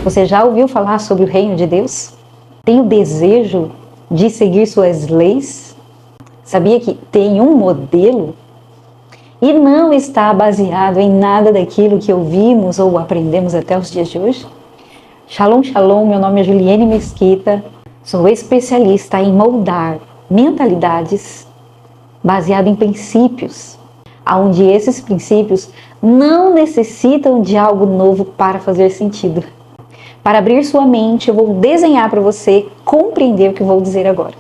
Você já ouviu falar sobre o reino de Deus? Tem o desejo de seguir suas leis? Sabia que tem um modelo? E não está baseado em nada daquilo que ouvimos ou aprendemos até os dias de hoje? Shalom, shalom, meu nome é Juliane Mesquita, sou especialista em moldar mentalidades baseado em princípios, onde esses princípios não necessitam de algo novo para fazer sentido. Para abrir sua mente, eu vou desenhar para você compreender o que eu vou dizer agora.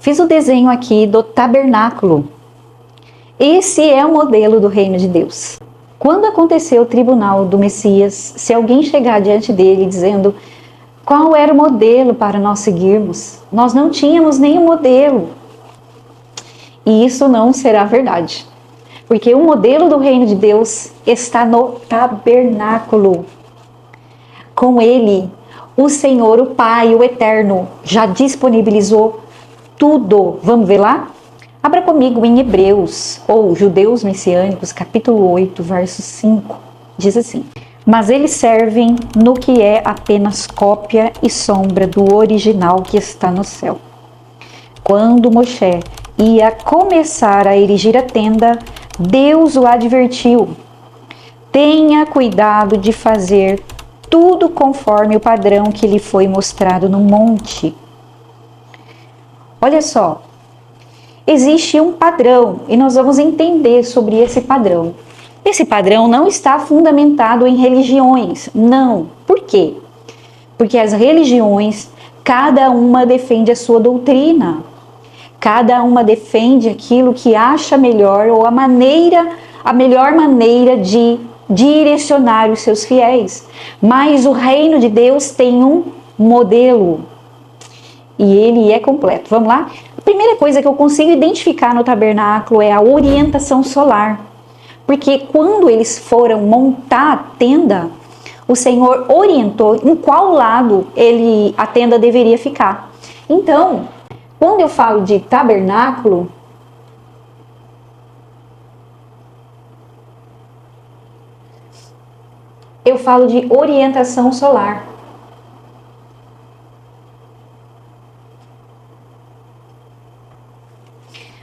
Fiz o desenho aqui do tabernáculo. Esse é o modelo do reino de Deus. Quando acontecer o tribunal do Messias, se alguém chegar diante dele dizendo qual era o modelo para nós seguirmos, nós não tínhamos nenhum modelo. E isso não será verdade. Porque o modelo do reino de Deus está no tabernáculo. Com ele, o Senhor, o Pai, o Eterno, já disponibilizou tudo. Vamos ver lá? Abra comigo em Hebreus, ou Judeus Messiânicos, capítulo 8, verso 5. Diz assim: mas eles servem no que é apenas cópia e sombra do original que está no céu. Quando Moshe ia começar a erigir a tenda, Deus o advertiu: tenha cuidado de fazer tudo conforme o padrão que lhe foi mostrado no monte. Olha só, existe um padrão e nós vamos entender sobre esse padrão. Esse padrão não está fundamentado em religiões, não. Por quê? Porque as religiões, cada uma defende a sua doutrina. Cada uma defende aquilo que acha melhor ou a melhor maneira de direcionar os seus fiéis. Mas o reino de Deus tem um modelo e ele é completo. Vamos lá? A primeira coisa que eu consigo identificar no tabernáculo é a orientação solar. Porque quando eles foram montar a tenda, o Senhor orientou em qual lado a tenda deveria ficar. Então, quando eu falo de tabernáculo, eu falo de orientação solar.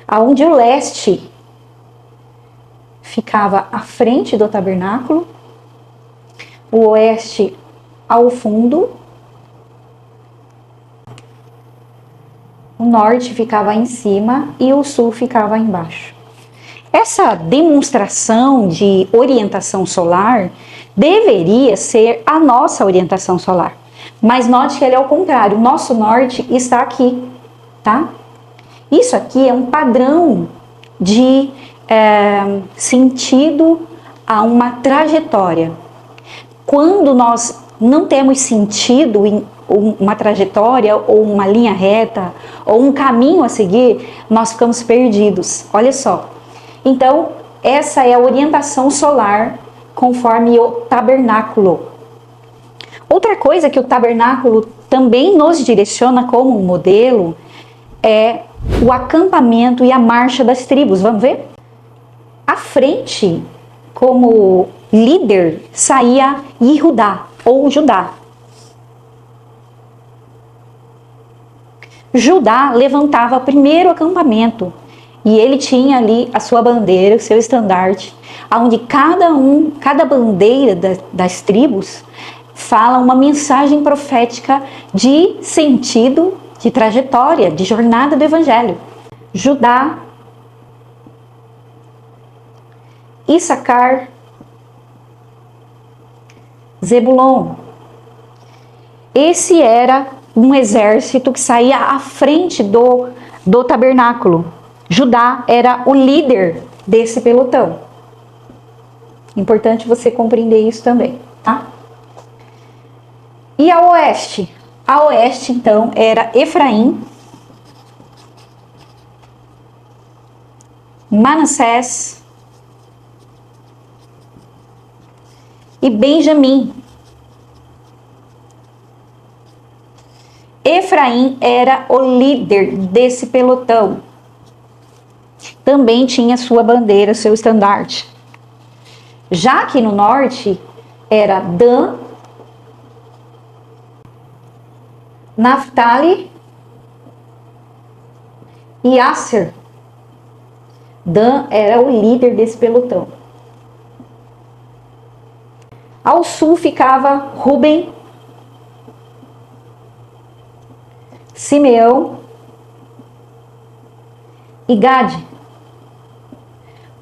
Aonde o leste ficava à frente do tabernáculo, o oeste ao fundo, o norte ficava em cima e o sul ficava embaixo. Essa demonstração de orientação solar deveria ser a nossa orientação solar. Mas note que ele é o contrário. O nosso norte está aqui, tá? Isso aqui é um padrão de sentido a uma trajetória. Quando nós não temos sentido em uma trajetória ou uma linha reta ou um caminho a seguir, nós ficamos perdidos. Olha só. Então, essa é a orientação solar conforme o tabernáculo. Outra coisa que o tabernáculo também nos direciona como um modelo é o acampamento e a marcha das tribos. Vamos ver? À frente, como líder, saía Yehudá ou Judá. Judá levantava o primeiro acampamento e ele tinha ali a sua bandeira, o seu estandarte, onde cada bandeira das tribos fala uma mensagem profética de sentido, de trajetória, de jornada do evangelho. Judá, Issacar, Zebulon. Esse era um exército que saía à frente do tabernáculo. Judá era o líder desse pelotão. Importante você compreender isso também, tá? E a oeste? A oeste, então, era Efraim, Manassés e Benjamim. Efraim era o líder desse pelotão. Também tinha sua bandeira, seu estandarte. Já que no norte era Dan, Naftali e Asser. Dan era o líder desse pelotão. Ao sul ficava Ruben, Simeão e Gade.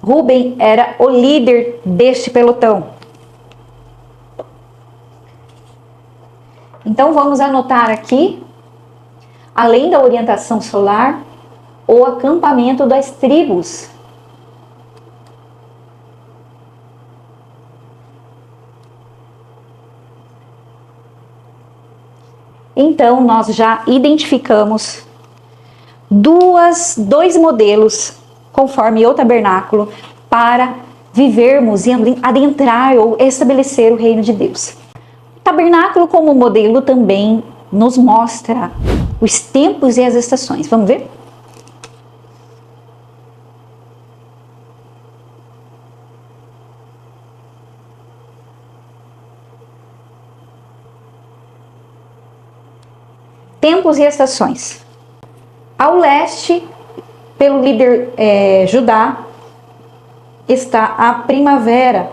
Ruben era o líder deste pelotão. Então vamos anotar aqui, além da orientação solar, o acampamento das tribos. Então nós já identificamos dois modelos conforme o tabernáculo para vivermos e adentrar ou estabelecer o reino de Deus. O tabernáculo como modelo também nos mostra os tempos e as estações. Vamos ver? Tempos e estações. Ao leste, pelo líder Judá, está a primavera.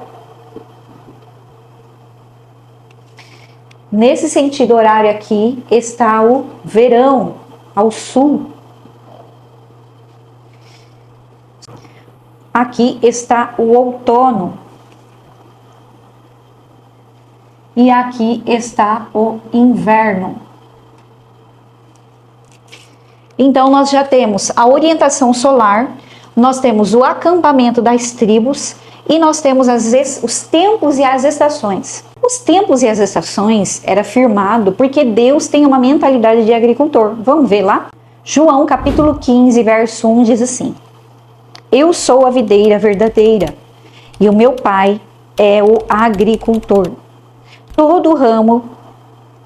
Nesse sentido horário aqui está o verão, ao sul. Aqui está o outono. E aqui está o inverno. Então, nós já temos a orientação solar, nós temos o acampamento das tribos e nós temos os tempos e as estações. Os tempos e as estações era firmado porque Deus tem uma mentalidade de agricultor. Vamos ver lá? João capítulo 15, verso 1 diz assim: Eu sou a videira verdadeira e o meu pai é o agricultor. Todo ramo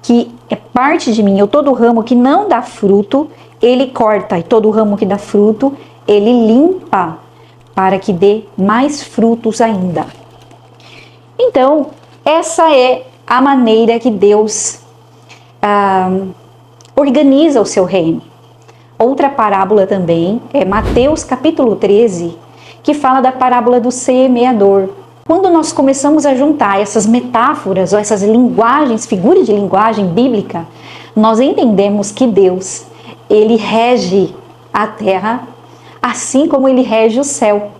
que é parte de mim, ou todo ramo que não dá fruto, ele corta, e todo ramo que dá fruto, ele limpa, para que dê mais frutos ainda. Então, essa é a maneira que Deus organiza o seu reino. Outra parábola também é Mateus capítulo 13, que fala da parábola do semeador. Quando nós começamos a juntar essas metáforas, ou essas linguagens, figuras de linguagem bíblica, nós entendemos que Deus, ele rege a terra, assim como ele rege o céu.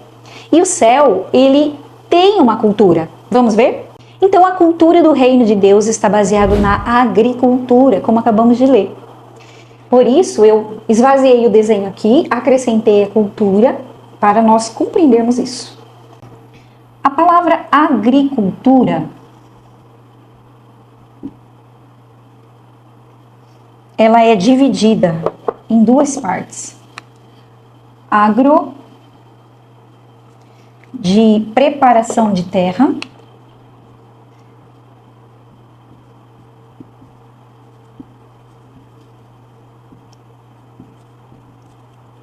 E o céu, ele tem uma cultura. Vamos ver? Então, a cultura do reino de Deus está baseada na agricultura, como acabamos de ler. Por isso, eu esvaziei o desenho aqui, acrescentei a cultura, para nós compreendermos isso. A palavra agricultura, ela é dividida em duas partes. Agro, de preparação de terra,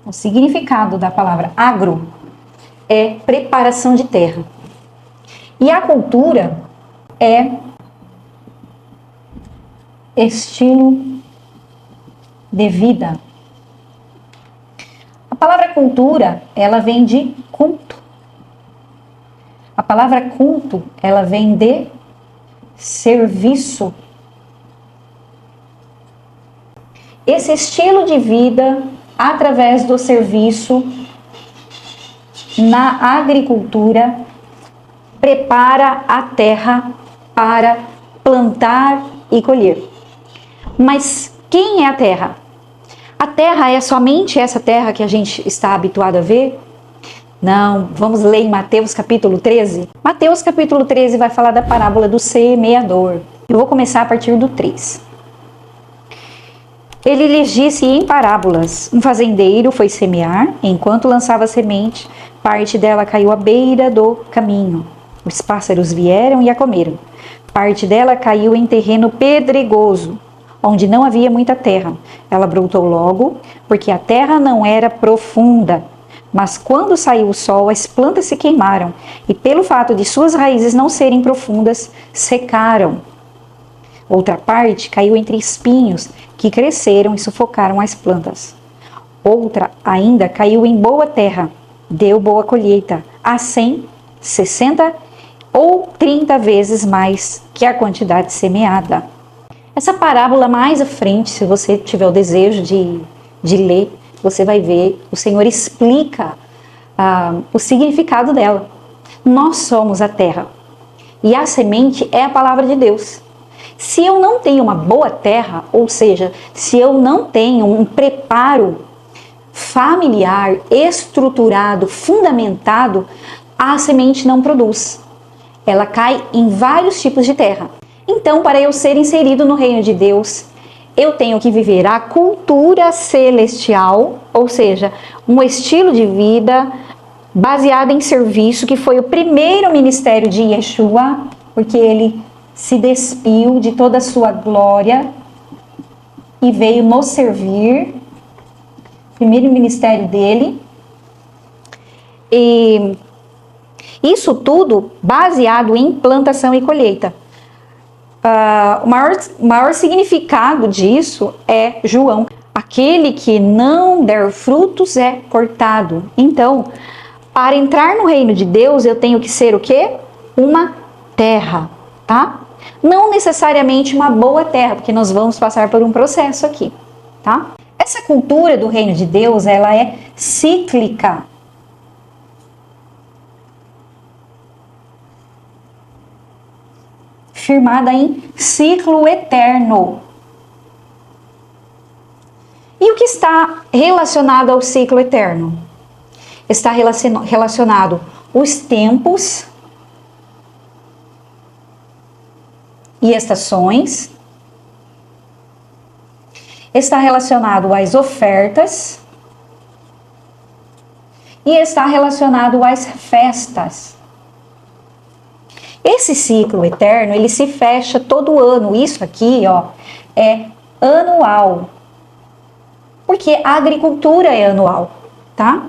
o significado da palavra agro é preparação de terra. E a cultura é estilo de vida. A palavra cultura, ela vem de culto. A palavra culto, ela vem de serviço. Esse estilo de vida, através do serviço na agricultura, prepara a terra para plantar e colher. Mas quem é a terra? A terra é somente essa terra que a gente está habituado a ver? Não, vamos ler em Mateus capítulo 13. Mateus capítulo 13 vai falar da parábola do semeador. Eu vou começar a partir do 3. Ele lhes disse em parábolas: um fazendeiro foi semear, enquanto lançava a semente, parte dela caiu à beira do caminho. Os pássaros vieram e a comeram. Parte dela caiu em terreno pedregoso, onde não havia muita terra. Ela brotou logo, porque a terra não era profunda. Mas quando saiu o sol, as plantas se queimaram, e pelo fato de suas raízes não serem profundas, secaram. Outra parte caiu entre espinhos que cresceram e sufocaram as plantas. Outra ainda caiu em boa terra, deu boa colheita, a 100, 60 ou 30 vezes mais que a quantidade semeada. Essa parábola mais à frente, se você tiver o desejo de ler, você vai ver, o Senhor explica o significado dela. Nós somos a terra e a semente é a palavra de Deus. Se eu não tenho uma boa terra, ou seja, se eu não tenho um preparo familiar, estruturado, fundamentado, a semente não produz. Ela cai em vários tipos de terra. Então, para eu ser inserido no reino de Deus, eu tenho que viver a cultura celestial, ou seja, um estilo de vida baseado em serviço, que foi o primeiro ministério de Yeshua, porque ele se despiu de toda a sua glória e veio nos servir. Primeiro ministério dele. E isso tudo baseado em plantação e colheita. O maior significado disso é João. Aquele que não der frutos é cortado. Então, para entrar no reino de Deus, eu tenho que ser o quê? Uma terra, tá? Não necessariamente uma boa terra, porque nós vamos passar por um processo aqui, tá? Essa cultura do reino de Deus, ela é cíclica. Firmada em ciclo eterno. E o que está relacionado ao ciclo eterno? Está relacionado os tempos e estações. Está relacionado às ofertas. E está relacionado às festas. Esse ciclo eterno, ele se fecha todo ano. Isso aqui, ó, é anual. Porque a agricultura é anual, tá?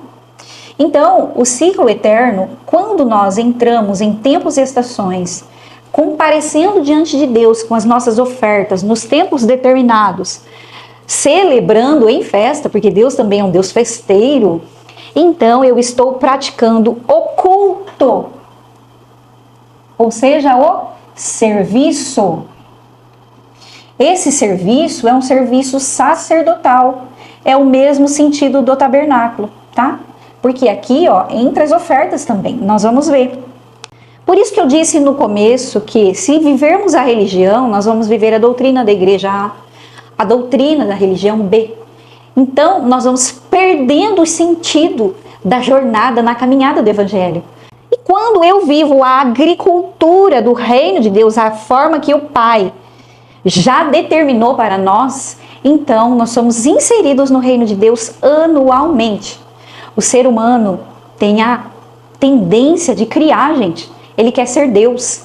Então, o ciclo eterno, quando nós entramos em tempos e estações, comparecendo diante de Deus com as nossas ofertas, nos tempos determinados, celebrando em festa, porque Deus também é um Deus festeiro, então eu estou praticando o culto. Ou seja, o serviço. Esse serviço é um serviço sacerdotal. É o mesmo sentido do tabernáculo, tá? Porque aqui, ó, entra as ofertas também. Nós vamos ver. Por isso que eu disse no começo que se vivermos a religião, nós vamos viver a doutrina da igreja A, a doutrina da religião B. Então, nós vamos perdendo o sentido da jornada na caminhada do evangelho. E quando eu vivo a agricultura do reino de Deus, a forma que o Pai já determinou para nós, então nós somos inseridos no reino de Deus anualmente. O ser humano tem a tendência de criar, gente. Ele quer ser Deus.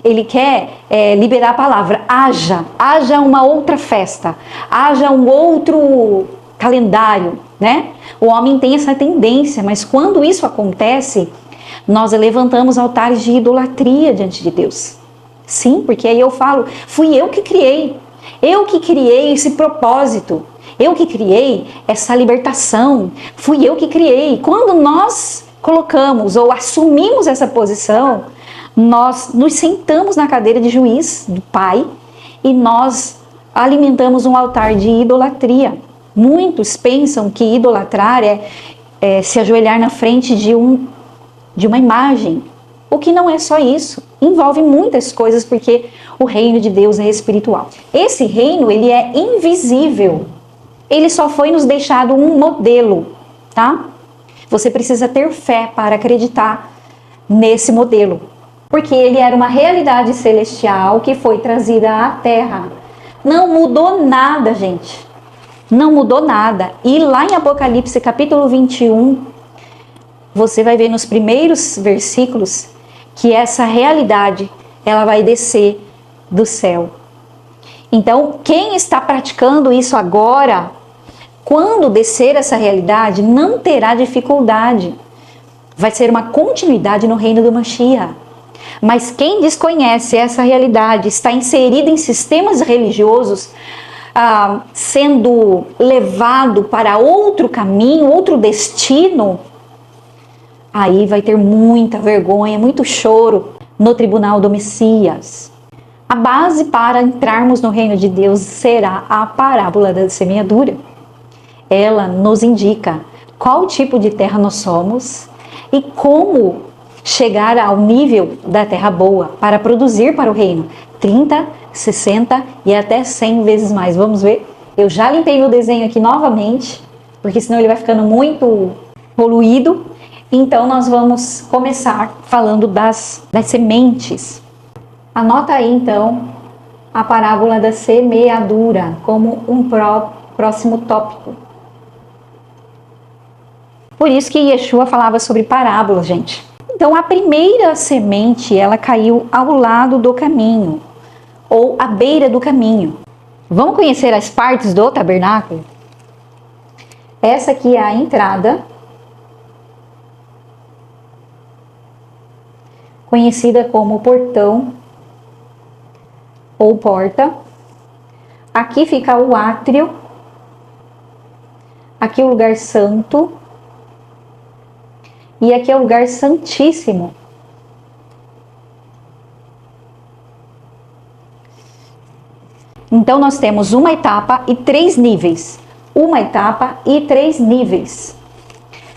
Ele quer liberar a palavra. Haja uma outra festa. Haja um outro calendário, né? O homem tem essa tendência, mas quando isso acontece, nós levantamos altares de idolatria diante de Deus. Sim, porque aí eu falo, fui eu que criei. Eu que criei esse propósito. Eu que criei essa libertação. Fui eu que criei. Quando nós colocamos ou assumimos essa posição, nós nos sentamos na cadeira de juiz do Pai e nós alimentamos um altar de idolatria. Muitos pensam que idolatrar é se ajoelhar na frente de uma imagem. O que não é só isso. Envolve muitas coisas porque o reino de Deus é espiritual. Esse reino, ele é invisível. Ele só foi nos deixado um modelo, tá? Você precisa ter fé para acreditar nesse modelo. Porque ele era uma realidade celestial que foi trazida à Terra. Não mudou nada, gente. Não mudou nada. E lá em Apocalipse, capítulo 21, você vai ver nos primeiros versículos que essa realidade, ela vai descer do céu. Então, quem está praticando isso agora, quando descer essa realidade, não terá dificuldade. Vai ser uma continuidade no reino do Mashiach. Mas quem desconhece essa realidade, está inserido em sistemas religiosos, sendo levado para outro caminho, outro destino, aí vai ter muita vergonha, muito choro no tribunal do Messias. A base para entrarmos no reino de Deus será a parábola da semeadura. Ela nos indica qual tipo de terra nós somos e como chegar ao nível da terra boa para produzir para o reino 30, 60 e até 100 vezes mais. Vamos ver? Eu já limpei meu desenho aqui novamente, porque senão ele vai ficando muito poluído. Então nós vamos começar falando das sementes. Anota aí então a parábola da semeadura como um próximo tópico. Por isso que Yeshua falava sobre parábolas, gente. Então a primeira semente, ela caiu ao lado do caminho, ou à beira do caminho. Vamos conhecer as partes do tabernáculo? Essa aqui é a entrada, conhecida como portão ou porta. Aqui fica o átrio, aqui o lugar santo, e aqui é o lugar santíssimo. Então nós temos uma etapa e 3 níveis. Uma etapa e 3 níveis.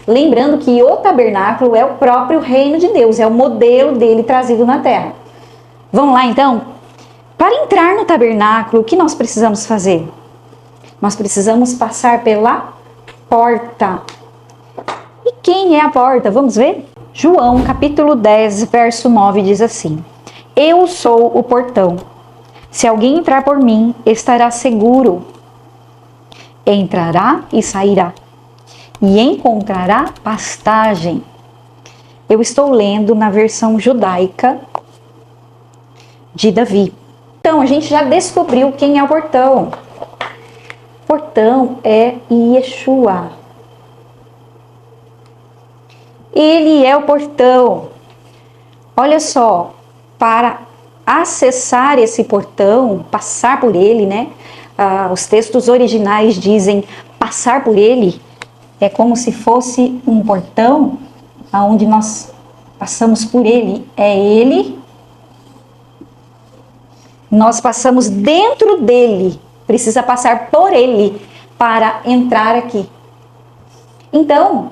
Lembrando que o tabernáculo é o próprio reino de Deus, é o modelo dele trazido na terra. Vamos lá então? Para entrar no tabernáculo, o que nós precisamos fazer? Nós precisamos passar pela porta. E quem é a porta? Vamos ver? João, capítulo 10, verso 9, diz assim: Eu sou o portão. Se alguém entrar por mim, estará seguro. Entrará e sairá, e encontrará pastagem. Eu estou lendo na versão judaica de Davi. Então, a gente já descobriu quem é o portão. O portão é Yeshua. Ele é o portão. Olha só, para acessar esse portão, passar por ele, né? Os textos originais dizem passar por ele. É como se fosse um portão onde nós passamos por ele. É ele. Nós passamos dentro dele. Precisa passar por ele para entrar aqui. Então,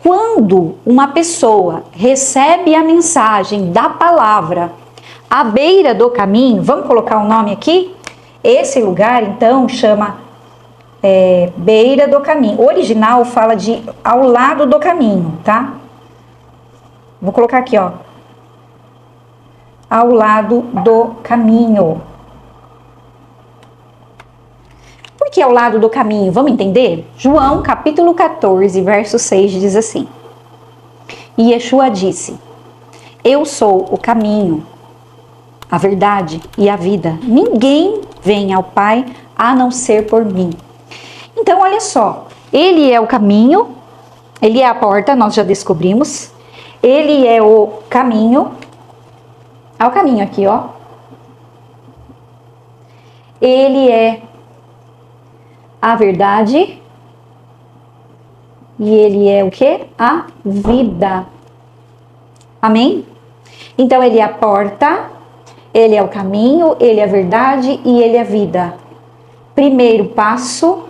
quando uma pessoa recebe a mensagem da palavra à beira do caminho, vamos colocar o nome aqui? Esse lugar, então, chama beira do caminho. O original fala de ao lado do caminho, tá? Vou colocar aqui, ó. Ao lado do caminho. Por que ao lado do caminho? Vamos entender? João, capítulo 14, verso 6, diz assim: E Yeshua disse: Eu sou o caminho, a verdade e a vida. Ninguém vem ao Pai a não ser por mim. Então, olha só. Ele é o caminho, ele é a porta, nós já descobrimos. Ele é o caminho. Olha o caminho aqui, ó. Ele é a verdade. E ele é o quê? A vida. Amém? Então, ele é a porta, ele é o caminho, ele é a verdade e ele é a vida. Primeiro passo.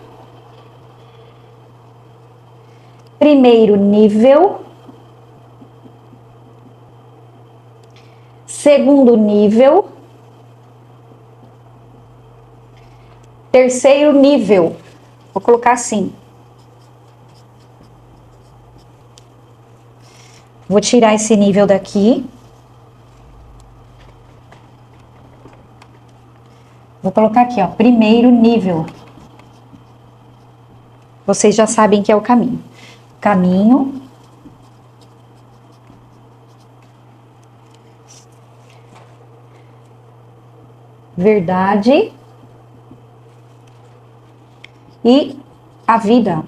Primeiro nível. Segundo nível. Terceiro nível. Vou colocar assim. Vou tirar esse nível daqui. Vou colocar aqui, ó, primeiro nível. Vocês já sabem que é o caminho. Caminho. Verdade. E a vida.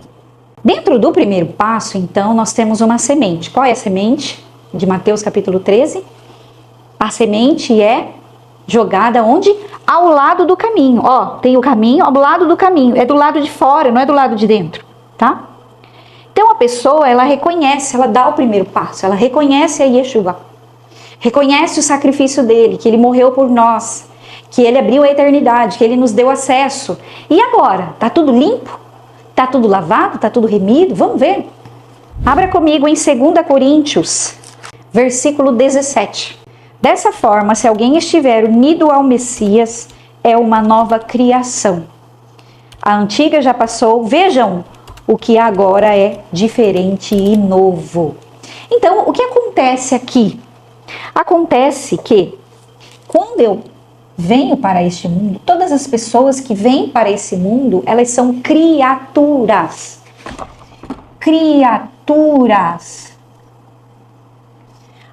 Dentro do primeiro passo, então, nós temos uma semente. Qual é a semente? De Mateus capítulo 13. A semente é jogada onde? Ao lado do caminho. Ó, tem o caminho ao lado do caminho. É do lado de fora, não é do lado de dentro, tá? Então a pessoa, ela reconhece, ela dá o primeiro passo. Ela reconhece a Yeshua. Reconhece o sacrifício dele, que ele morreu por nós, que ele abriu a eternidade, que ele nos deu acesso. E agora? Tá tudo limpo? Tá tudo lavado? Tá tudo remido? Vamos ver. Abra comigo em 2 Coríntios, versículo 17. Dessa forma, se alguém estiver unido ao Messias, é uma nova criação. A antiga já passou, vejam o que agora é diferente e novo. Então, o que acontece aqui? Acontece que, quando eu venho para este mundo, todas as pessoas que vêm para esse mundo, elas são criaturas. Criaturas.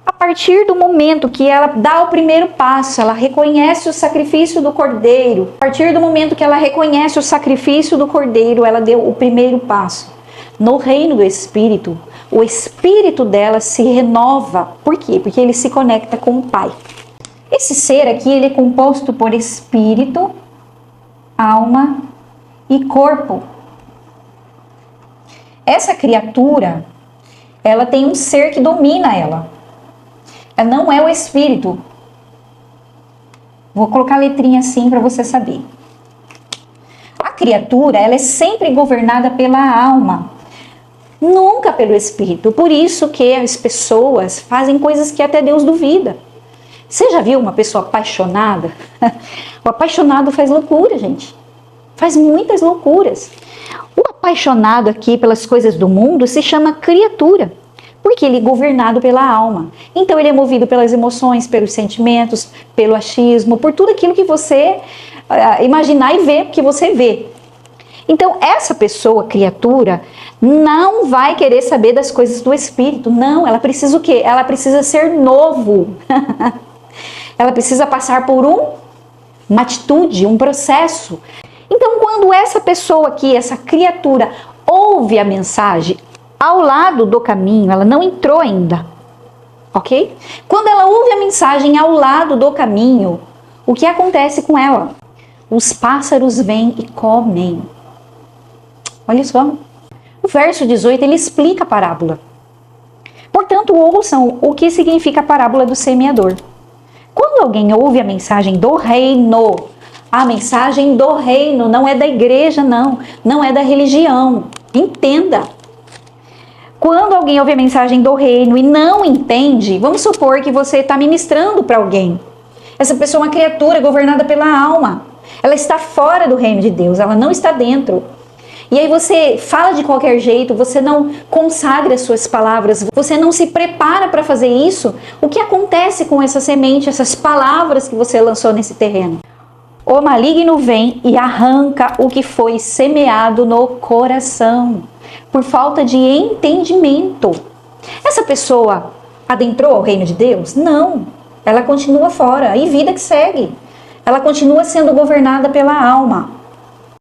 A partir do momento que ela dá o primeiro passo, ela reconhece o sacrifício do Cordeiro. A partir do momento que ela reconhece o sacrifício do Cordeiro, ela deu o primeiro passo. No reino do Espírito, o espírito dela se renova. Por quê? Porque ele se conecta com o Pai. Esse ser aqui, ele é composto por espírito, alma e corpo. Essa criatura, ela tem um ser que domina ela. Ela não é o espírito. Vou colocar a letrinha assim para você saber. A criatura, ela é sempre governada pela alma, nunca pelo espírito. Por isso que as pessoas fazem coisas que até Deus duvida. Você já viu uma pessoa apaixonada? O apaixonado faz loucura, gente. Faz muitas loucuras. O apaixonado aqui pelas coisas do mundo se chama criatura, porque ele é governado pela alma. Então ele é movido pelas emoções, pelos sentimentos, pelo achismo, por tudo aquilo que você imaginar e ver, que você vê. Então essa pessoa, criatura, não vai querer saber das coisas do espírito. Não, ela precisa o quê? Ela precisa ser novo. Ela precisa passar por uma atitude, um processo. Então quando essa pessoa aqui, essa criatura, ouve a mensagem ao lado do caminho, ela não entrou ainda, ok? Quando ela ouve a mensagem ao lado do caminho, o que acontece com ela? Os pássaros vêm e comem. Olha só. O verso 18, ele explica a parábola. Portanto, ouçam o que significa a parábola do semeador. Quando alguém ouve a mensagem do reino, a mensagem do reino não é da igreja, não é da religião. Entenda. Quando alguém ouve a mensagem do reino e não entende, vamos supor que você está ministrando para alguém. Essa pessoa é uma criatura governada pela alma. Ela está fora do reino de Deus, ela não está dentro. E aí você fala de qualquer jeito, você não consagra as suas palavras, você não se prepara para fazer isso. O que acontece com essa semente, essas palavras que você lançou nesse terreno? O maligno vem e arranca o que foi semeado no coração, por falta de entendimento. Essa pessoa adentrou ao reino de Deus? Não. Ela continua fora. E vida que segue. Ela continua sendo governada pela alma.